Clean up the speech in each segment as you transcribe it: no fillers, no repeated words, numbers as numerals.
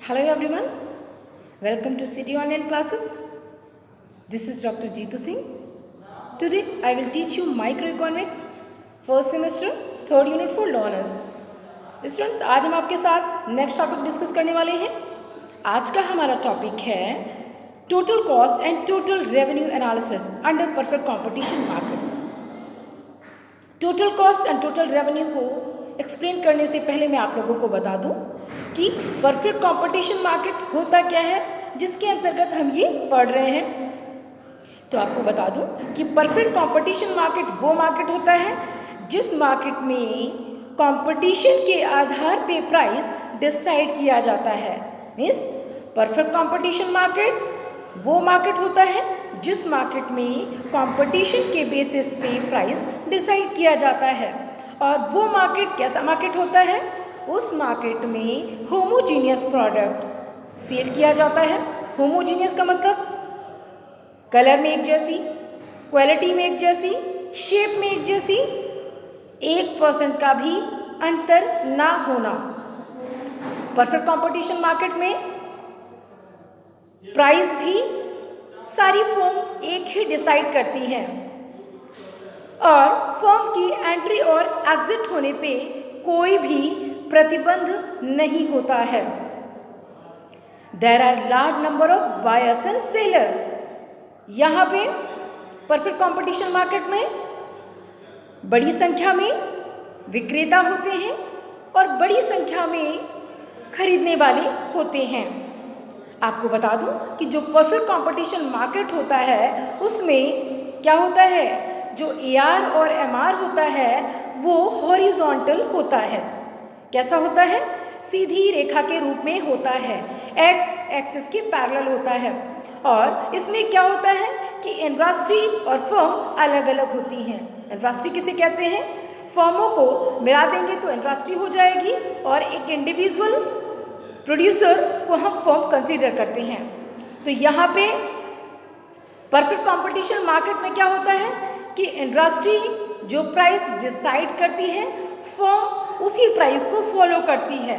Hello everyone, welcome to City Online Classes. This is Dr. Jeetu Singh. Today I will teach you microeconomics first semester third unit for learners. Students, आज हम आपके साथ next topic discuss करने वाले हैं. आज का हमारा टॉपिक है total cost and total revenue analysis under perfect competition market. Total cost and total revenue को एक्सप्लेन करने से पहले मैं आप लोगों को बता दूं कि परफेक्ट कंपटीशन मार्केट होता क्या है जिसके अंतर्गत हम ये पढ़ रहे हैं. तो आपको बता दूं कि परफेक्ट कंपटीशन मार्केट वो मार्केट होता है जिस मार्केट में कंपटीशन के आधार पे प्राइस डिसाइड किया जाता है. मीन्स परफेक्ट कंपटीशन मार्केट वो मार्केट होता है जिस मार्केट में कंपटीशन के बेसिस पे प्राइस डिसाइड किया जाता है. और वो मार्केट कैसा मार्केट होता है? उस मार्केट में होमोजीनियस प्रोडक्ट सेल किया जाता है. होमोजीनियस का मतलब कलर में एक जैसी, क्वालिटी में एक जैसी, शेप में एक जैसी, 1% का भी अंतर ना होना. परफेक्ट कंपटीशन मार्केट में प्राइस भी सारी फर्म एक ही डिसाइड करती है और फर्म की एंट्री और एग्जिट होने पे कोई भी प्रतिबंध नहीं होता है. There are large number of buyers and seller. यहाँ पे परफेक्ट कंपटीशन मार्केट में बड़ी संख्या में विक्रेता होते हैं और बड़ी संख्या में खरीदने वाले होते हैं. आपको बता दूं कि जो परफेक्ट कंपटीशन मार्केट होता है उसमें क्या होता है, जो AR और MR होता है वो हॉरिजॉन्टल होता है. कैसा होता है? सीधी रेखा के रूप में होता है, एक्स एक्सिस के पैरेलल होता है. और इसमें क्या होता है कि इंडस्ट्री और फर्म अलग अलग होती हैं. इंडस्ट्री किसे कहते हैं? फर्मों को मिला देंगे तो इंडस्ट्री हो जाएगी और एक इंडिविजुअल प्रोड्यूसर को हम फर्म कंसीडर करते हैं. तो यहाँ पे परफेक्ट कंपटीशन मार्केट में क्या होता है कि इंडस्ट्री जो प्राइस डिसाइड करती है, फर्म उसी प्राइस को फॉलो करती है.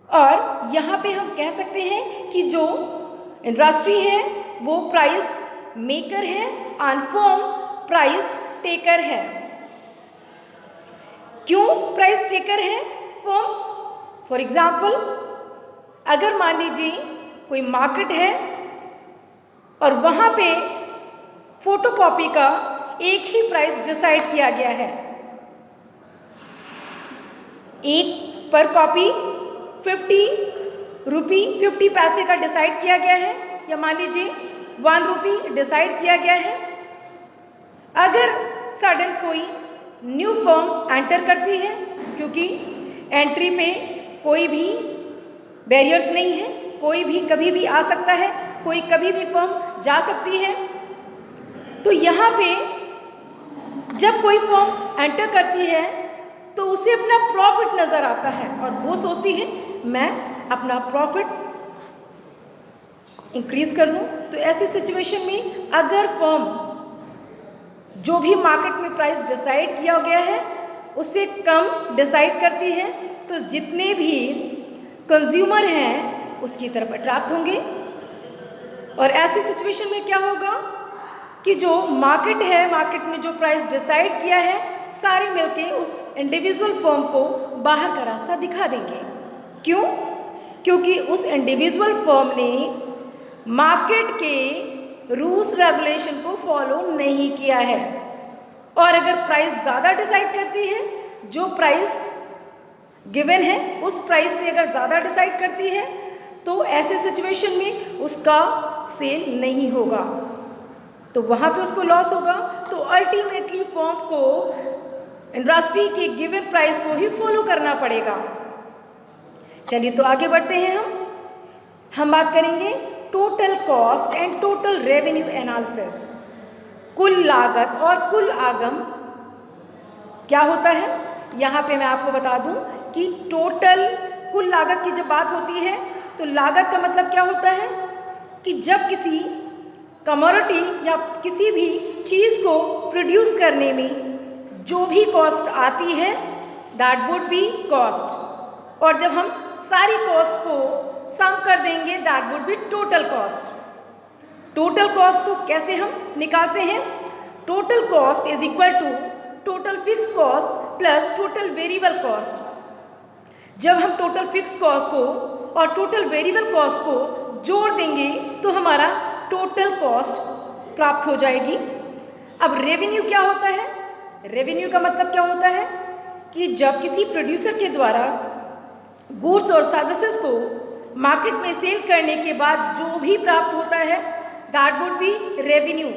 और यहाँ पे हम कह सकते हैं कि जो इंडस्ट्री है वो प्राइस मेकर है और फर्म प्राइस टेकर है. क्यों प्राइस टेकर है फर्म? फॉर एग्जाम्पल, अगर मान लीजिए कोई मार्केट है और वहाँ पे फोटोकॉपी का एक ही प्राइस डिसाइड किया गया है, एक पर कॉपी 50 रुपी 50 पैसे का डिसाइड किया गया है, या मान लीजिए 1 रुपी डिसाइड किया गया है. अगर सडन कोई न्यू फर्म एंटर करती है, क्योंकि एंट्री पे कोई भी बैरियर्स नहीं है, कोई भी कभी भी आ सकता है, कोई कभी भी फर्म जा सकती है. तो यहाँ पे जब कोई फर्म एंटर करती है तो उसे अपना प्रॉफिट नज़र आता है और वो सोचती है मैं अपना प्रॉफिट इंक्रीज कर लूँ. तो ऐसी सिचुएशन में अगर फर्म जो भी मार्केट में प्राइस डिसाइड किया गया है उससे कम डिसाइड करती है तो जितने भी कंज्यूमर हैं उसकी तरफ अट्रैक्ट होंगे. और ऐसी सिचुएशन में क्या होगा कि जो मार्केट है, मार्केट में जो प्राइस डिसाइड किया है, सारे मिलके उस इंडिविजुअल फर्म को बाहर का रास्ता दिखा देंगे. क्यों? क्योंकि उस इंडिविजुअल फर्म ने मार्केट के रूल्स रेगुलेशन को फॉलो नहीं किया है. और अगर प्राइस ज़्यादा डिसाइड करती है, जो प्राइस गिवन है उस प्राइस से अगर ज़्यादा डिसाइड करती है तो ऐसे सिचुएशन में उसका सेल नहीं होगा, तो वहाँ पे उसको लॉस होगा. तो अल्टीमेटली फर्म को इंडस्ट्री के गिवन प्राइस को ही फॉलो करना पड़ेगा. चलिए तो आगे बढ़ते हैं. हम बात करेंगे total cost and total revenue analysis. कुल लागत और कुल आगम क्या होता है? यहाँ पे मैं आपको बता दूं कि टोटल कुल लागत की जब बात होती है तो लागत का मतलब क्या होता है कि जब किसी कमोडिटी या किसी भी चीज़ को प्रोड्यूस करने में जो भी कॉस्ट आती है दैट वुड बी कॉस्ट. और जब हम सारी कॉस्ट को सम कर देंगे, that would be total cost. Total cost को कैसे हम निकालते हैं? Total cost is equal to total fix cost plus total variable cost. जब हम टोटल फिक्स कॉस्ट को और टोटल वेरिएबल कॉस्ट को जोड़ देंगे तो हमारा टोटल कॉस्ट प्राप्त हो जाएगी। अब रेवेन्यू क्या होता है? रेवेन्यू का मतलब क्या होता है कि जब किसी प्रोड्यूसर के द्वारा गुड्स और सर्विसेज को मार्केट में सेल करने के बाद जो भी प्राप्त होता है, दैट वुड बी रेवेन्यू।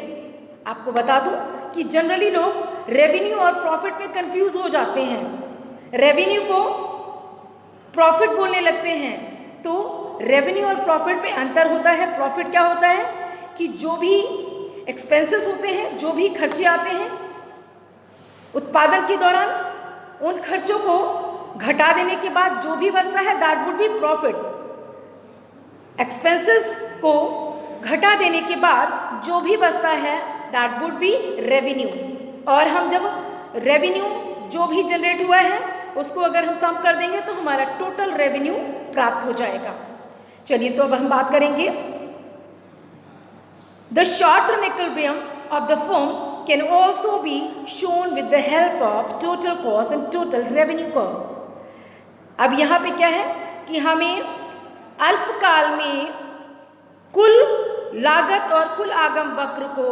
आपको बता दूं कि जनरली लोग रेवेन्यू और प्रॉफिट में कंफ्यूज हो जाते हैं। रेवेन्यू को प्रॉफिट बोलने लगते हैं, तो रेवेन्यू और प्रॉफिट में अंतर होता है। प्रॉफिट क्या होता है कि जो भी एक्सपेंसेस होते हैं, जो भी खर्चे आते हैं उत्पादन के दौरान, उन खर्चों को घटा देने के बाद जो भी बचता है, that would B profit. Expenses को घटा देने के बाद जो भी बचता है, दैट वुड बी रेवेन्यू। और हम जब रेवेन्यू जो भी जनरेट हुआ है उसको अगर हम सम कर देंगे तो हमारा टोटल रेवेन्यू प्राप्त हो जाएगा। चलिए, तो अब हम बात करेंगे the short term equilibrium of the firm can also be shown with the help of total cost and total revenue cost. अब यहाँ पे क्या है कि हमें अल्पकाल में कुल लागत और कुल आगम वक्र को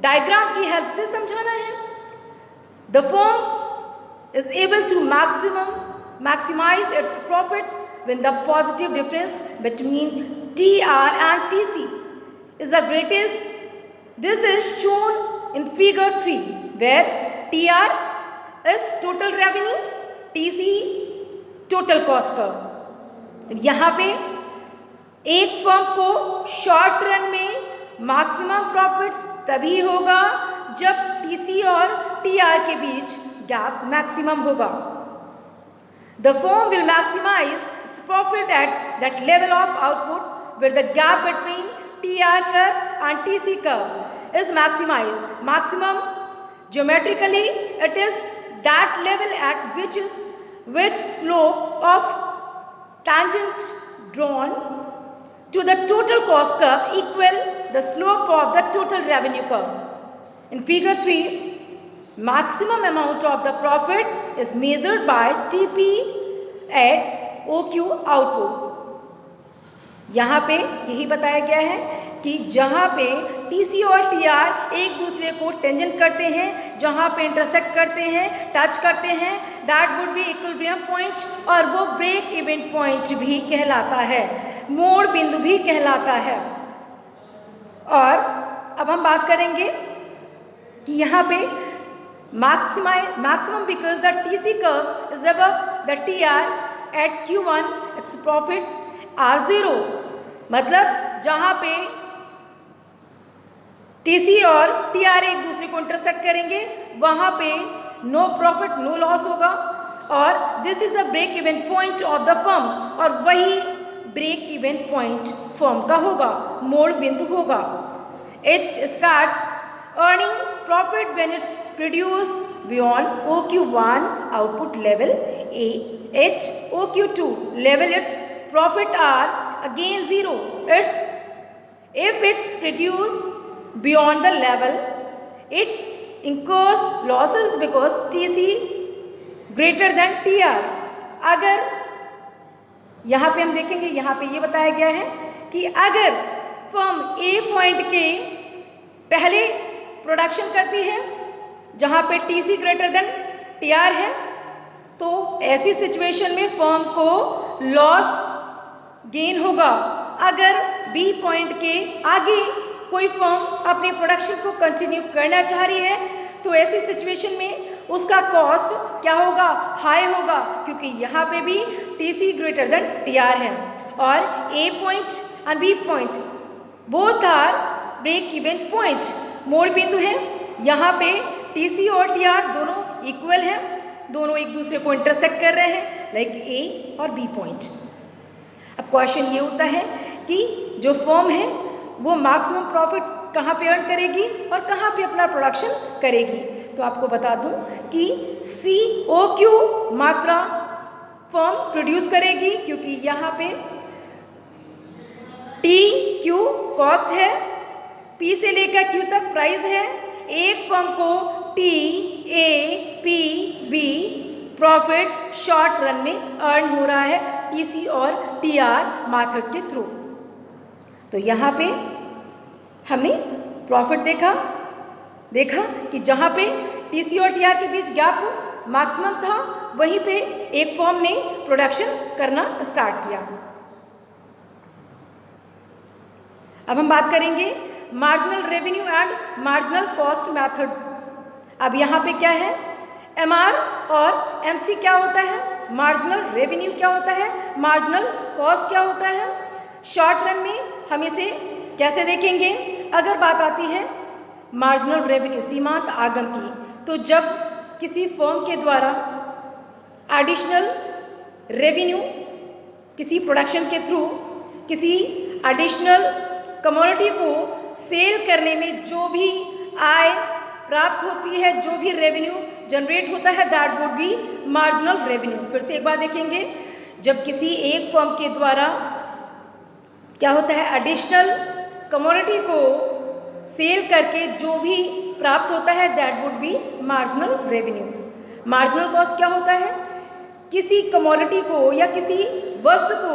डायग्राम की हेल्प से समझाना है। The firm is able to maximize its profit when the positive difference between TR and TC is the greatest. This is shown in figure 3 where TR is total revenue, TC total cost curve। यहाँ पे एक firm को short run में maximum profit तभी होगा जब TC और TR के बीच गैप मैक्सिमम होगा। The firm will maximize its profit at that level of output where the gap between TR curve and TC curve is maximized. Maximum geometrically it is that level at which slope of tangent drawn to the total cost curve equal the slope of the total revenue curve. In figure 3, maximum amount of the profit is measured by TP at OQ output। यहाँ पे यही बताया गया है कि जहाँ पे TC और TR एक दूसरे को टेंजेंट करते हैं, जहाँ पे इंटरसेक्ट करते हैं, टच करते हैं, that would B equilibrium point, और वो ब्रेक इवन पॉइंट भी कहलाता है, मोड़ बिंदु भी कहलाता है। और अब हम बात करेंगे कि यहाँ पे maximum because the TC curve is above the TR at Q1 its profit are 0। मतलब जहाँ पे TC और TR एक दूसरे को इंटरसेक्ट करेंगे वहाँ पे नो प्रॉफिट नो लॉस होगा, और this is a break even point of the firm, और वही ब्रेक इवन पॉइंट फर्म का होगा, मोड़ बिंदु होगा। It starts earning profit when it's produced beyond OQ1 output level at OQ2 level its profit are again 0. If it produced beyond the level it incurs losses because TC greater than TR। अगर यहाँ पे हम देखेंगे, यहाँ पे ये बताया गया है कि अगर फर्म A पॉइंट के पहले प्रोडक्शन करती है जहाँ पे TC ग्रेटर देन TR है, तो ऐसी सिचुएशन में फर्म को लॉस गेन होगा। अगर B पॉइंट के आगे कोई फर्म अपनी प्रोडक्शन को कंटिन्यू करना चाह रही है तो ऐसी सिचुएशन में उसका कॉस्ट क्या होगा? हाई होगा, क्योंकि यहाँ पे भी TC ग्रेटर देन TR है, और A पॉइंट और B point both are break even point, मोड़ बिंदु है। यहाँ पे TC और TR दोनों इक्वल हैं, दोनों एक दूसरे को इंटरसेक्ट कर रहे हैं, लाइक A और B पॉइंट। अब क्वेश्चन ये होता है कि जो फर्म है वो मैक्सिमम प्रॉफिट कहाँ पे अर्न करेगी और कहाँ पे अपना प्रोडक्शन करेगी। तो आपको बता दूं कि COQ मात्रा फर्म प्रोड्यूस करेगी, क्योंकि यहाँ पे टी क्यू कॉस्ट है, पी से लेकर क्यू तक प्राइस है। एक फर्म को T A P B profit short run में अर्न हो रहा है टीसी और टीआर मेथड के थ्रू। तो यहाँ पे हमने प्रॉफिट देखा कि जहाँ पे टीसी और टीआर के बीच गैप मैक्सिमम था, वहीं पे एक फर्म ने प्रोडक्शन करना स्टार्ट किया। अब हम बात करेंगे marginal revenue and marginal cost method. अब यहाँ पे क्या है, एमआर और एमसी क्या होता है, मार्जिनल रेवेन्यू क्या होता है, मार्जिनल कॉस्ट क्या होता है। शॉर्ट रन में हम इसे कैसे देखेंगे, अगर बात आती है मार्जिनल रेवेन्यू सीमांत आगम की, तो जब किसी फर्म के द्वारा एडिशनल रेवेन्यू किसी प्रोडक्शन के थ्रू किसी एडिशनल कमोडिटी को सेल करने में जो भी आय प्राप्त होती है, जो भी रेवेन्यू जनरेट होता है, that would B marginal revenue. फिर से एक बार देखेंगे, जब किसी एक फर्म के द्वारा क्या होता है, एडिशनल कमोडिटी को सेल करके जो भी प्राप्त होता है, that would B marginal revenue. Marginal cost क्या होता है, किसी कमोडिटी को या किसी वस्तु को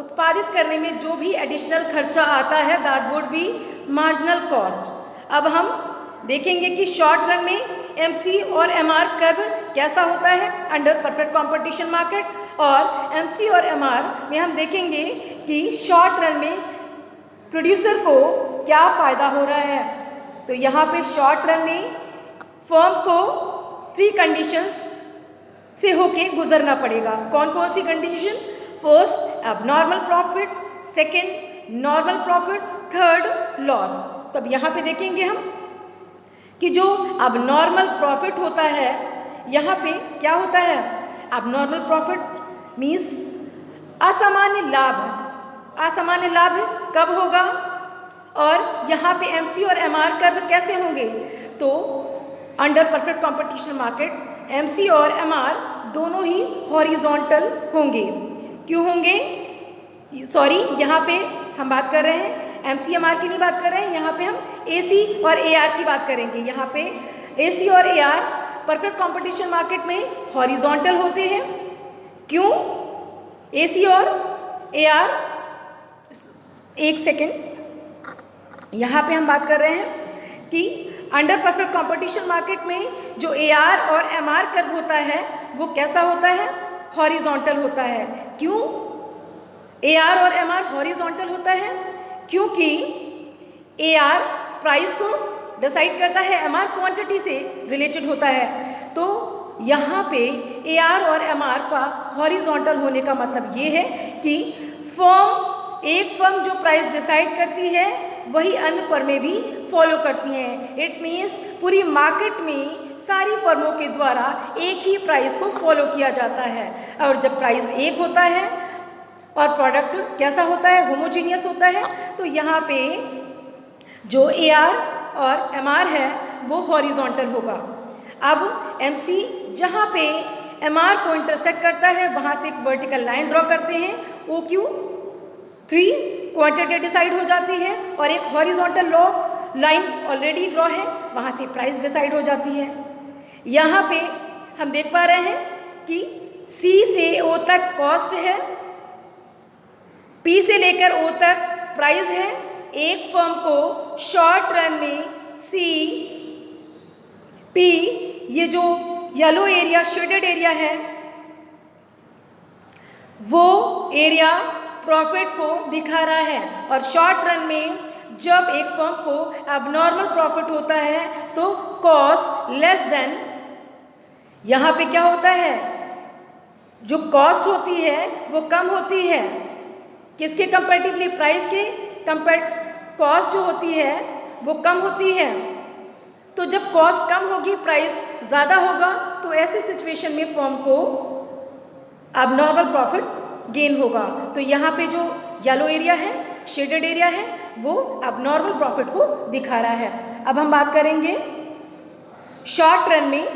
उत्पादित करने में जो भी एडिशनल खर्चा आता है, that would B marginal cost. अब हम देखेंगे कि शॉर्ट रन में एमसी और एमआर कर्व कैसा होता है अंडर परफेक्ट कंपटीशन मार्केट, और एमसी और एमआर में हम देखेंगे कि शॉर्ट रन में प्रोड्यूसर को क्या फ़ायदा हो रहा है। तो यहाँ पे शॉर्ट रन में फर्म को 3 कंडीशंस से होके गुजरना पड़ेगा। कौन कौन सी condition, first abnormal profit, second normal profit, third loss. तब यहाँ पे देखेंगे हम कि जो एबनॉर्मल प्रॉफिट होता है, यहाँ पे क्या होता है, एबनॉर्मल प्रॉफिट मीन्स असामान्य लाभ। असामान्य लाभ कब होगा, और यहाँ पे एमसी और एमआर कर्व कैसे होंगे, तो under perfect competition market MC और एमआर दोनों ही हॉरिजॉन्टल होंगे। क्यों होंगे, सॉरी यहाँ पे हम बात कर रहे हैं एमसी एमआर की नहीं बात कर रहे हैं, यहाँ पे हम एसी और एआर की बात करेंगे। यहाँ पे एसी और एआर परफेक्ट कंपटीशन मार्केट में हॉरिजॉन्टल होते हैं। क्यों एसी और एआर, एक सेकेंड, यहाँ पे हम बात कर रहे हैं कि अंडर परफेक्ट कंपटीशन मार्केट में जो एआर और एमआर कर्व होता है वो कैसा होता है, हॉरिजॉन्टल होता है। क्यों एआर और एमआर हॉरिजॉन्टल होता है, क्योंकि एआर प्राइस को डिसाइड करता है, एमआर क्वांटिटी से रिलेटेड होता है। तो यहाँ पे एआर और एमआर का हॉरिजॉन्टल होने का मतलब ये है कि एक फर्म जो प्राइस डिसाइड करती है वही अन्य फर्में भी फॉलो करती हैं। इट मीन्स पूरी मार्केट में सारी फर्मों के द्वारा एक ही प्राइस को फॉलो किया जाता है, और जब प्राइस एक होता है और प्रोडक्ट कैसा होता है, होमोजीनियस होता है, तो यहाँ पे जो एआर और एमआर है वो हॉरिजॉन्टल होगा। अब एमसी जहाँ पे एमआर को इंटरसेक्ट करता है वहाँ से एक वर्टिकल लाइन ड्रॉ करते हैं, OQ3 क्वांटिटी डिसाइड हो जाती है, और एक हॉरिजॉन्टल लाइन ऑलरेडी ड्रॉ है, वहाँ से प्राइस डिसाइड हो जाती है। यहाँ पे हम देख पा रहे हैं कि C से O तक कॉस्ट है, P से लेकर O तक प्राइस है। एक फर्म को शॉर्ट रन में C, P, ये जो येलो एरिया शेडेड एरिया है वो एरिया प्रॉफिट को दिखा रहा है, और शॉर्ट रन में जब एक फर्म को एबनॉर्मल प्रॉफिट होता है तो कॉस्ट लेस देन, यहाँ पे क्या होता है, जो कॉस्ट होती है वो कम होती है, किसके कंपैरेटिवली, प्राइस के कंपेयर, कॉस्ट जो होती है वो कम होती है। तो जब कॉस्ट कम होगी प्राइस ज़्यादा होगा, तो ऐसे सिचुएशन में फर्म को एबनॉर्मल प्रॉफिट गेन होगा। तो यहाँ पे जो येलो एरिया है, शेडेड एरिया है, वो एबनॉर्मल प्रॉफिट को दिखा रहा है। अब हम बात करेंगे शॉर्ट रन में,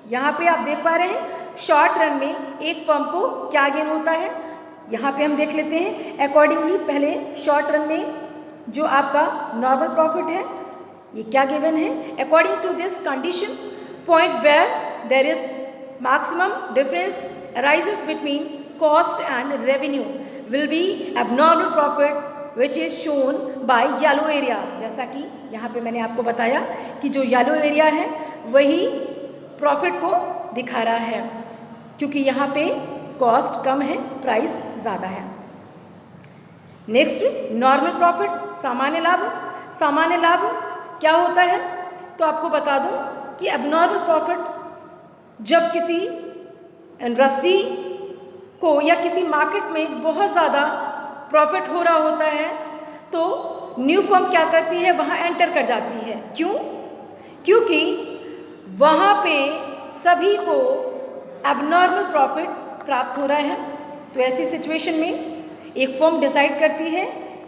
यहाँ पे आप देख पा रहे हैं शॉर्ट रन में एक फर्म को क्या गेन होता है, यहाँ पे हम देख लेते हैं। अकॉर्डिंगली पहले शॉर्ट रन में जो आपका नॉर्मल प्रॉफिट है ये क्या गिवन है, according to this condition point where there is maximum difference arises between cost and revenue will be abnormal profit which is shown by yellow area. जैसा कि यहाँ पे मैंने आपको बताया कि जो येलो एरिया है वही प्रॉफिट को दिखा रहा है, क्योंकि यहाँ पे कॉस्ट कम है, प्राइस ज़्यादा है। नेक्स्ट नॉर्मल प्रॉफिट, सामान्य लाभ। सामान्य लाभ क्या होता है, तो आपको बता दूं कि एबनॉर्मल प्रॉफिट जब किसी इंडस्ट्री को या किसी मार्केट में बहुत ज़्यादा प्रॉफिट हो रहा होता है तो न्यू फर्म क्या करती है, वहाँ एंटर कर जाती है। क्यों? क्योंकि वहाँ पे सभी को एबनॉर्मल प्रॉफिट प्राप्त हो रहा है। तो ऐसी सिचुएशन में एक फर्म डिसाइड करती है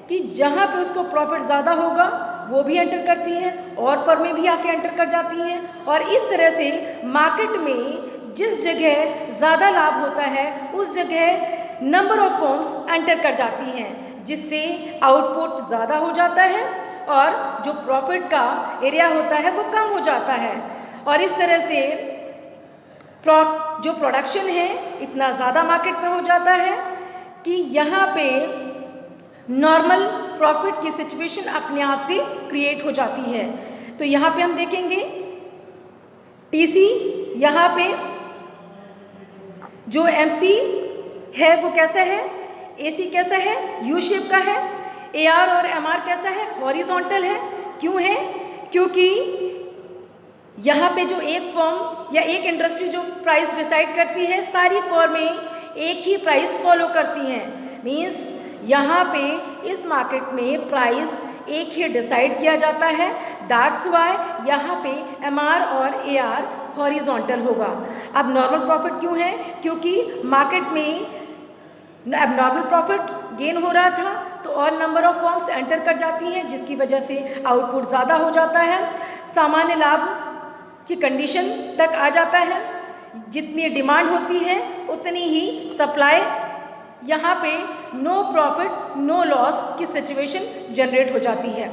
कि जहाँ पे उसको प्रॉफिट ज़्यादा होगा वो भी एंटर करती है और फर्में भी आके एंटर कर जाती हैं, और इस तरह से मार्केट में जिस जगह ज़्यादा लाभ होता है उस जगह नंबर ऑफ फर्म्स एंटर कर जाती हैं, जिससे आउटपुट ज़्यादा हो जाता है और जो प्रॉफिट का एरिया होता है वो कम हो जाता है। और इस तरह से जो प्रोडक्शन है इतना ज़्यादा मार्केट में हो जाता है कि यहाँ पे नॉर्मल प्रॉफिट की सिचुएशन अपने आप से क्रिएट हो जाती है। तो यहाँ पे हम देखेंगे टीसी, यहाँ पे जो एमसी है वो कैसा है, एसी कैसा है, यू शेप का है, एआर और एमआर कैसा है, हॉरिजॉन्टल है। क्यों है? क्योंकि यहाँ पे जो एक फर्म या एक इंडस्ट्री जो प्राइस डिसाइड करती है, सारी फर्में एक ही प्राइस फॉलो करती हैं। मीन्स यहाँ पे इस मार्केट में प्राइस एक ही डिसाइड किया जाता है, दैट्स वाई यहाँ पे एमआर और एआर हॉरिजॉन्टल होगा। अब नॉर्मल प्रॉफिट क्यों है? क्योंकि मार्केट में अब नॉर्मल प्रॉफिट गेन हो रहा था तो और नंबर ऑफ फर्म्स एंटर कर जाती हैं, जिसकी वजह से आउटपुट ज़्यादा हो जाता है, सामान्य लाभ की कंडीशन तक आ जाता है। जितनी डिमांड होती है उतनी ही सप्लाई, यहाँ पे नो प्रॉफिट नो लॉस की सिचुएशन जनरेट हो जाती है।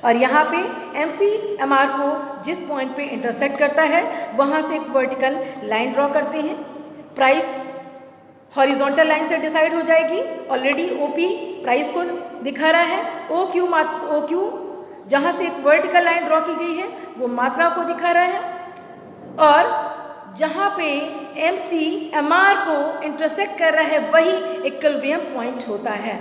और यहाँ पे एमसी एमआर को जिस पॉइंट पे इंटरसेक्ट करता है वहाँ से एक वर्टिकल लाइन ड्रॉ करते हैं, प्राइस हॉरिजॉन्टल लाइन से डिसाइड हो जाएगी। ऑलरेडी ओपी प्राइस को दिखा रहा है, ओ क्यू जहाँ से एक वर्टिकल लाइन ड्रॉ की गई है वो मात्रा को दिखा रहा है, और जहाँ पे एमसी एमआर को इंटरसेक्ट कर रहा है वही इक्विलिब्रियम पॉइंट होता है।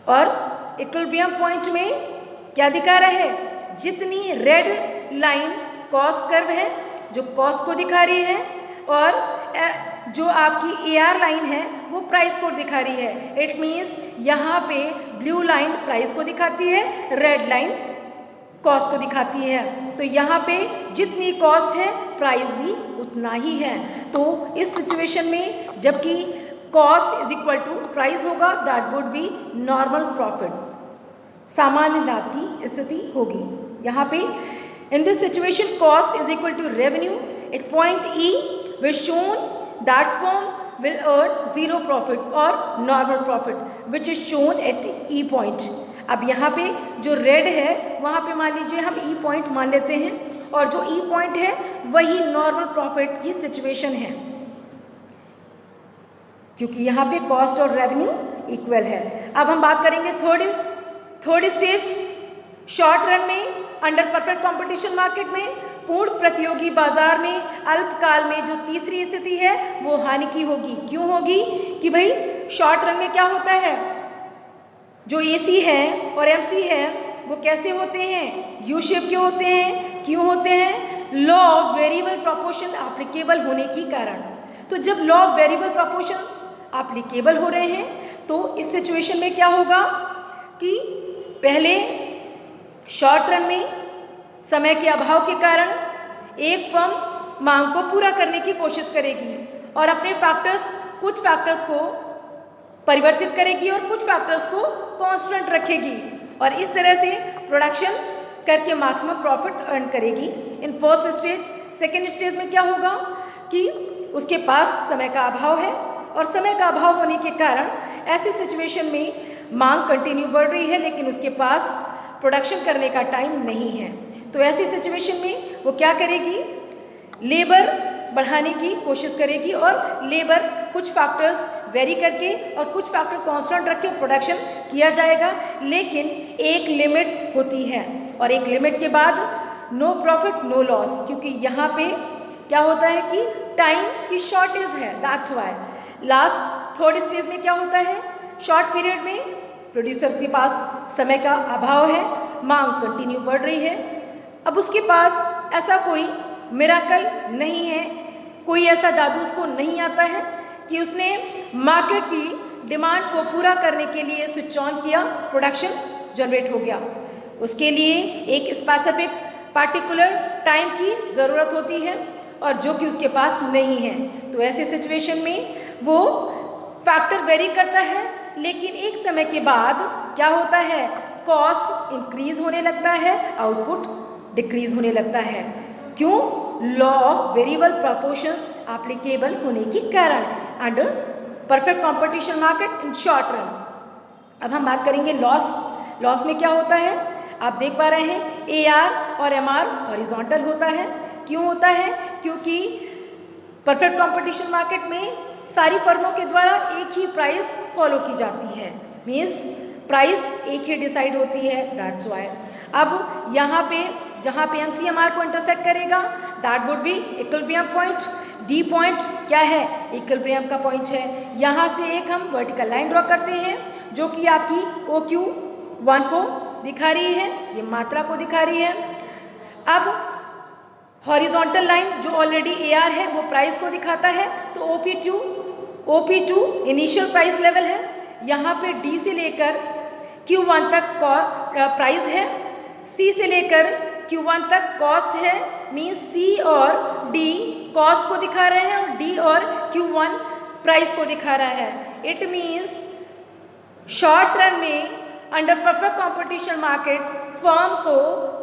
और इक्विलिब्रियम पॉइंट में क्या दिखा रहा है, जितनी रेड लाइन कॉस्ट कर्व है जो कॉस्ट को दिखा रही है, और जो आपकी एआर लाइन है वो प्राइस को दिखा रही है। इट मीन्स यहाँ पे ब्लू लाइन प्राइस को दिखाती है, रेड लाइन कॉस्ट को दिखाती है। तो यहाँ पे जितनी कॉस्ट है प्राइस भी उतना ही है। तो इस सिचुएशन में जबकि cost is equal to price होगा, that would be normal profit, सामान्य लाभ की स्थिति होगी। यहाँ पे in this situation cost is equal to revenue at point E which shown that firm will earn zero profit or normal profit which is shown at E point। अब यहाँ पे जो रेड है वहाँ पे मान लीजिए हम E point मान लेते हैं, और जो E point है वही नॉर्मल प्रॉफिट की सिचुएशन है, क्योंकि यहाँ पे कॉस्ट और रेवेन्यू इक्वल है। अब हम बात करेंगे थर्ड स्टेज, शॉर्ट रन में अंडर परफेक्ट कंपटीशन मार्केट में, पूर्ण प्रतियोगी बाजार में अल्पकाल में जो तीसरी स्थिति है वो हानि की होगी। क्यों होगी? कि भाई शॉर्ट रन में क्या होता है, जो एसी है और एमसी है वो कैसे होते हैं, यू शेप के होते हैं। क्यों होते हैं? Law of variable proportion applicable होने के कारण। तो जब law of variable proportion applicable हो रहे हैं तो इस सिचुएशन में क्या होगा कि पहले शॉर्ट रन में समय के अभाव के कारण एक फर्म मांग को पूरा करने की कोशिश करेगी और अपने कुछ फैक्टर्स को परिवर्तित करेगी और कुछ फैक्टर्स को कांस्टेंट रखेगी, और इस तरह से प्रोडक्शन करके मैक्सिमम प्रॉफिट अर्न करेगी in first stage. Second stage में क्या होगा कि उसके पास समय का अभाव है और समय का अभाव होने के कारण ऐसी सिचुएशन में मांग कंटिन्यू बढ़ रही है लेकिन उसके पास प्रोडक्शन करने का टाइम नहीं है। तो ऐसी सिचुएशन में वो क्या करेगी, लेबर बढ़ाने की कोशिश करेगी और लेबर कुछ फैक्टर्स वेरी करके और कुछ फैक्टर कांस्टेंट रख के प्रोडक्शन किया जाएगा, लेकिन एक लिमिट होती है और एक लिमिट के बाद नो प्रॉफिट नो लॉस, क्योंकि यहाँ पे क्या होता है कि टाइम की शॉर्टेज है। That's why last third stage में क्या होता है, शॉर्ट पीरियड में प्रोड्यूसर्स के पास समय का अभाव है, मांग कंटिन्यू बढ़ रही है। अब उसके पास ऐसा कोई मिराकल नहीं है, कोई ऐसा जादू उसको नहीं आता है कि उसने मार्केट की डिमांड को पूरा करने के लिए स्विच ऑन किया, प्रोडक्शन जनरेट हो गया। उसके लिए एक स्पेसिफिक पार्टिकुलर टाइम की ज़रूरत होती है और जो कि उसके पास नहीं है। तो ऐसे सिचुएशन में वो फैक्टर वेरी करता है, लेकिन एक समय के बाद क्या होता है, कॉस्ट इंक्रीज होने लगता है, आउटपुट डिक्रीज होने लगता है। क्यों? Law of variable proportions applicable होने के कारण under perfect competition market in short run. अब हम बात करेंगे लॉस में क्या होता है। आप देख पा रहे हैं AR और MR हॉरिजॉन्टल होता है। क्यों होता है? क्योंकि परफेक्ट कंपटीशन मार्केट में सारी फर्मों के द्वारा एक ही प्राइस फॉलो की जाती है, मीन्स प्राइस एक ही डिसाइड होती है। दैट्स वाई अब यहाँ पे जहाँ पे MCMR को इंटरसेक्ट करेगा that would B equilibrium point. D point क्या है? इक्विलिब्रियम का पॉइंट है। यहाँ से एक हम वर्टिकल लाइन ड्रॉ करते हैं जो कि आपकी OQ1 को दिखा रही है, ये मात्रा को दिखा रही है। अब हॉरिजॉन्टल लाइन जो ऑलरेडी AR है वो प्राइस को दिखाता है, तो OP2 इनिशियल प्राइस लेवल है। यहाँ पे D से लेकर Q1 तक प्राइस है, C से लेकर Q1 तक कॉस्ट है, मीन्स C और D कॉस्ट को दिखा रहे हैं और D और Q1 प्राइस को दिखा रहा है। इट मीन्स शॉर्ट रन में under perfect competition market firm को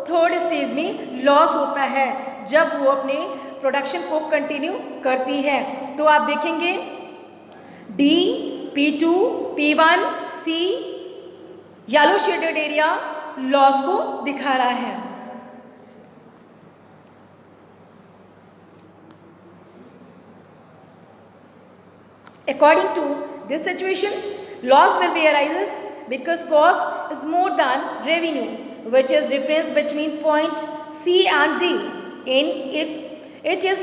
थर्ड स्टेज में लॉस होता है जब वो अपने प्रोडक्शन को कंटिन्यू करती है। तो आप देखेंगे D, P2, P1, C yellow shaded area loss को दिखा रहा है। According to this situation, loss will be arises because cost is more than revenue, which is difference between point C and D. It is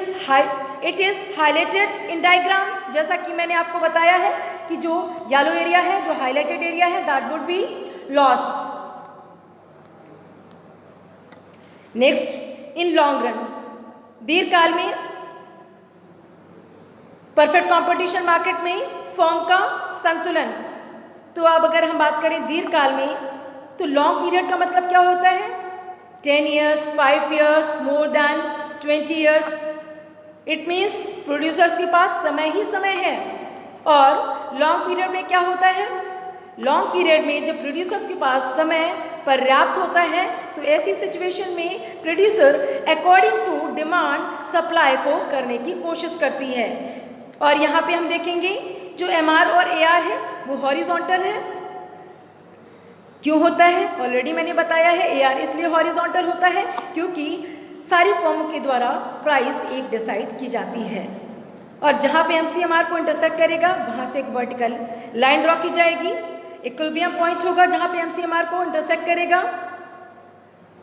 highlighted in diagram. जैसा कि मैंने आपको बताया है कि जो येलो एरिया है, जो हाईलाइटेड एरिया है, that would be loss. Next, in long run, दीर्घकाल में परफेक्ट कंपटीशन मार्केट में फर्म का संतुलन। तो अब अगर हम बात करें दीर्घकाल में, तो लॉन्ग पीरियड का मतलब क्या होता है? 10 years, 5 years, more than 20 years। It means producer के पास समय ही समय है। और लॉन्ग पीरियड में क्या होता है? लॉन्ग पीरियड में जब प्रोड्यूसर्स के पास समय पर्याप्त होता है तो ऐसी सिचुएशन में producer according to demand supply को करने की कोशिश करती है। और यहाँ पे हम देखेंगे जो MR और AR है वो हॉरिजॉन्टल है। क्यों होता है? ऑलरेडी मैंने बताया है, AR इसलिए हॉरिजॉन्टल होता है क्योंकि सारी फर्मों के द्वारा प्राइस एक डिसाइड की जाती है और जहाँ पे MCMR को इंटरसेक्ट करेगा वहाँ से एक वर्टिकल लाइन ड्रॉ की जाएगी। इक्विलिब्रियम पॉइंट होगा जहाँ पे MCMR को इंटरसेक्ट करेगा।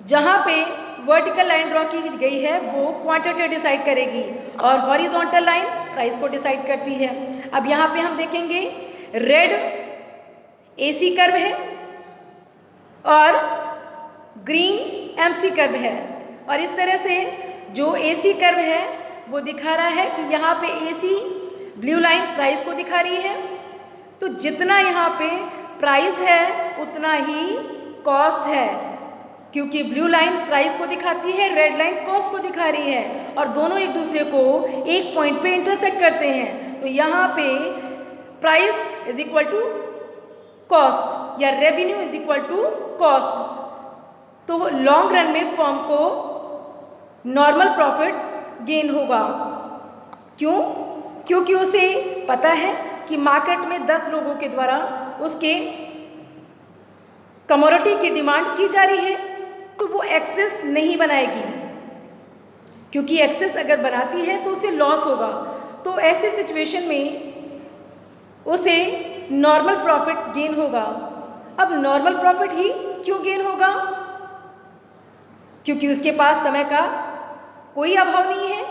जहाँ पे वर्टिकल लाइन ड्रॉ की गई है वो क्वांटिटी डिसाइड करेगी और हॉरिजॉन्टल लाइन प्राइस को डिसाइड करती है। अब यहाँ पे हम देखेंगे रेड AC कर्व है और ग्रीन MC कर्व है और इस तरह से जो AC कर्व है वो दिखा रहा है कि यहाँ पे AC ब्लू लाइन प्राइस को दिखा रही है। तो जितना यहाँ पे प्राइस है उतना ही कॉस्ट है, क्योंकि ब्लू लाइन प्राइस को दिखाती है, रेड लाइन कॉस्ट को दिखा रही है और दोनों एक दूसरे को एक पॉइंट पे इंटरसेक्ट करते हैं। तो यहाँ पे price is equal to cost या revenue is equal to cost. तो लॉन्ग रन में फर्म को नॉर्मल प्रॉफिट गेन होगा। क्यों? क्योंकि उसे पता है कि मार्केट में 10 लोगों के द्वारा उसके कमोडिटी की डिमांड की जा रही है, तो वो एक्सेस नहीं बनाएगी, क्योंकि एक्सेस अगर बनाती है तो उसे लॉस होगा। तो ऐसे सिचुएशन में उसे नॉर्मल प्रॉफिट गेन होगा। अब नॉर्मल प्रॉफिट ही क्यों गेन होगा? क्योंकि उसके पास समय का कोई अभाव नहीं है,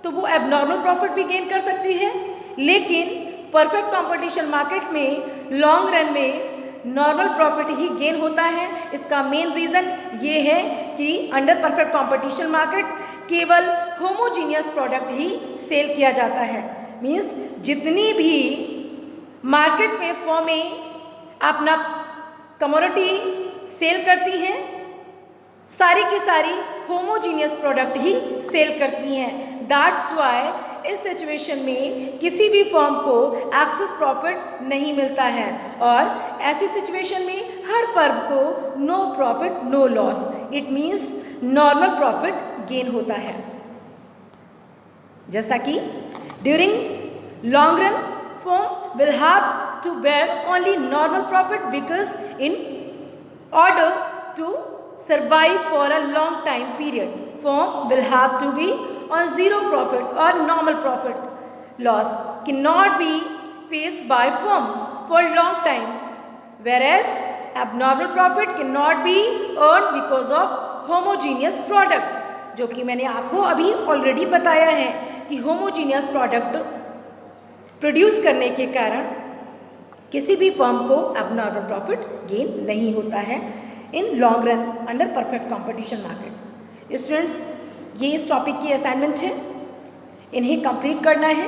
तो वो एबनॉर्मल प्रॉफिट भी गेन कर सकती है। लेकिन परफेक्ट कंपटीशन मार्केट में लॉन्ग रन में नॉर्मल प्रॉफिट ही गेन होता है। इसका मेन रीज़न ये है कि अंडर परफेक्ट कंपटीशन मार्केट केवल होमोजीनियस प्रोडक्ट ही सेल किया जाता है। मीन्स जितनी भी मार्केट में फर्में अपना कमोडिटी सेल करती हैं, सारी की सारी होमोजीनियस प्रोडक्ट ही सेल करती हैं। दैट्स वाई इस सिचुएशन में किसी भी फर्म को एक्सेस प्रॉफिट नहीं मिलता है, और ऐसी सिचुएशन में हर फर्म को no profit no loss, it means normal profit gain होता है। जैसा कि during long run firm will have to bear only normal profit because in order to survive for a long time period, firm will have to be on zero profit or normal profit. Loss cannot be faced by firm for long time, whereas abnormal profit cannot be earned because of homogeneous product, जो कि मैंने आपको अभी already बताया है कि homogeneous product produce करने के कारण किसी भी फर्म को abnormal प्रॉफिट गेन नहीं होता है in long run under perfect competition market. Students, ये इस टॉपिक की असाइनमेंट है, इन्हें कंप्लीट करना है।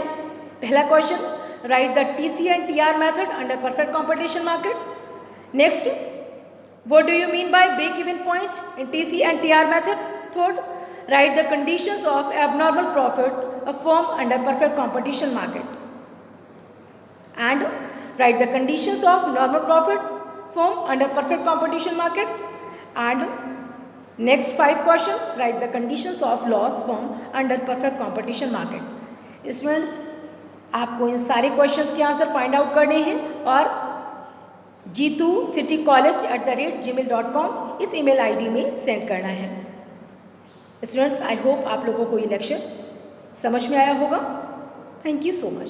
पहला question, write the TC and TR method under perfect competition market. Next, what do you mean by break even point in TC and TR method. Third, write the conditions of abnormal profit of firm under perfect competition market, and write the conditions of normal profit firm under perfect competition market, and next 5 questions, write the conditions of loss firm under perfect competition market. Students, आपको इन सारे questions के answer find out करने हैं और jitu.citycollege@gmail.com इस email ID में send करना है। स्टूडेंट्स, आई होप आप लोगों को ये लेक्चर समझ में आया होगा। Thank you so much.